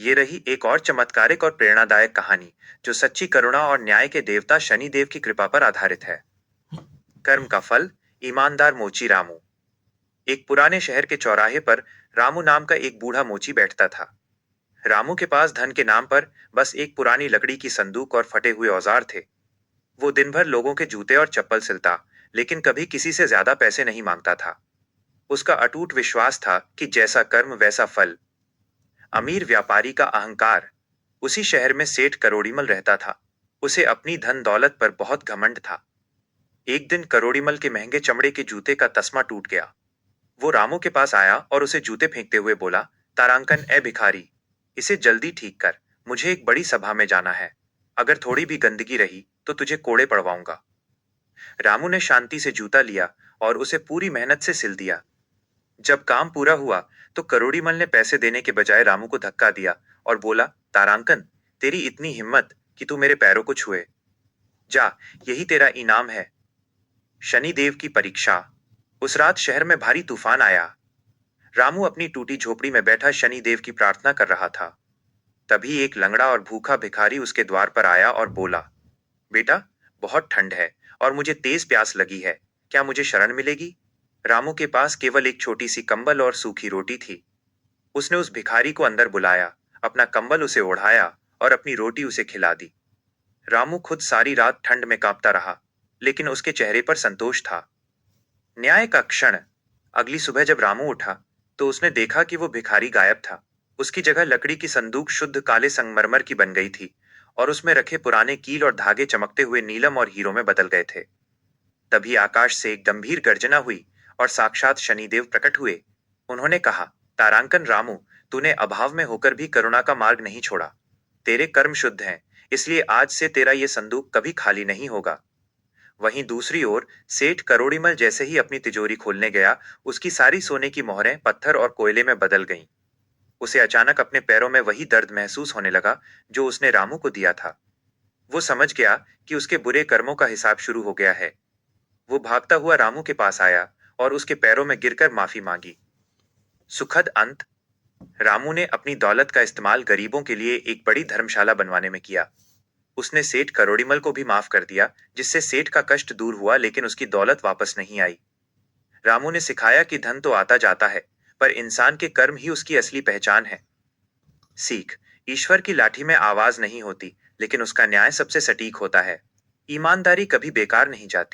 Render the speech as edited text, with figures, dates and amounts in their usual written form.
ये रही एक और चमत्कारिक और प्रेरणादायक कहानी जो सच्ची करुणा और न्याय के देवता शनि देव की कृपा पर आधारित है। कर्म का फल। ईमानदार मोची रामू। एक पुराने शहर के चौराहे पर रामू नाम का एक बूढ़ा मोची बैठता था। रामू के पास धन के नाम पर बस एक पुरानी लकड़ी की संदूक और फटे हुए औजार थे। वो दिन भर लोगों के जूते और चप्पल सिलता, लेकिन कभी किसी से ज्यादा पैसे नहीं मांगता था। उसका अटूट विश्वास था कि जैसा कर्म वैसा फल। अमीर व्यापारी का अहंकार। उसी शहर में सेठ करोड़ीमल रहता था। उसे अपनी धन दौलत पर बहुत घमंड था। एक दिन करोड़ीमल के महंगे चमड़े के जूते का तस्मा टूट गया। वो रामू के पास आया और उसे जूते फेंकते हुए बोला, तारांकन ए भिखारी, इसे जल्दी ठीक कर। मुझे एक बड़ी सभा में जाना है। अगर थोड़ी भी गंदगी रही तो तुझे कोड़े पड़वाऊंगा। रामू ने शांति से जूता लिया और उसे पूरी मेहनत से सिल दिया। जब काम पूरा हुआ तो करोड़ीमल ने पैसे देने के बजाय रामू को धक्का दिया और बोला, तारांकन, तेरी इतनी हिम्मत कि तू मेरे पैरों को छुए। जा, यही तेरा इनाम है। शनि देव की परीक्षा। उस रात शहर में भारी तूफान आया। रामू अपनी टूटी झोपड़ी में बैठा शनि देव की प्रार्थना कर रहा था। तभी एक लंगड़ा और भूखा भिखारी उसके द्वार पर आया और बोला, बेटा, बहुत ठंड है और मुझे तेज प्यास लगी है। क्या मुझे शरण मिलेगी? रामू के पास केवल एक छोटी सी कंबल और सूखी रोटी थी। उसने उस भिखारी को अंदर बुलाया, अपना कंबल उसे ओढ़ाया और अपनी रोटी उसे खिला दी। रामू खुद सारी रात ठंड में कांपता रहा, लेकिन उसके चेहरे पर संतोष था। न्याय का क्षण। अगली सुबह जब रामू उठा तो उसने देखा कि वो भिखारी गायब था। उसकी जगह लकड़ी की संदूक शुद्ध काले संगमरमर की बन गई थी और उसमें रखे पुराने कील और धागे चमकते हुए नीलम और हीरों में बदल गए थे। तभी आकाश से एक गंभीर गर्जना हुई और साक्षात शनिदेव प्रकट हुए। उन्होंने कहा, तारांकन रामू, तूने अभाव में होकर भी करुणा का मार्ग नहीं छोड़ा। तेरे कर्म शुद्ध हैं, इसलिए आज से तेरा ये संदूक कभी खाली नहीं होगा। वहीं दूसरी ओर सेठ करोड़ीमल जैसे ही अपनी तिजोरी खोलने गया, उसकी सारी सोने की मोहरें पत्थर और कोयले में बदल गईं। उसे अचानक अपने पैरों में वही दर्द महसूस होने लगा जो उसने रामू को दिया था। वो समझ गया कि उसके बुरे कर्मों का हिसाब शुरू हो गया है। वो भागता हुआ रामू के पास आया और उसके पैरों में गिरकर माफी मांगी। सुखद अंत। रामू ने अपनी दौलत का इस्तेमाल गरीबों के लिए एक बड़ी धर्मशाला बनवाने में किया। उसने सेठ करोड़ीमल को भी माफ कर दिया, जिससे सेठ का कष्ट दूर हुआ, लेकिन उसकी दौलत वापस नहीं आई। रामू ने सिखाया कि धन तो आता जाता है, पर इंसान के कर्म ही उसकी असली पहचान है। सीख। ईश्वर की लाठी में आवाज नहीं होती, लेकिन उसका न्याय सबसे सटीक होता है। ईमानदारी कभी बेकार नहीं जाती।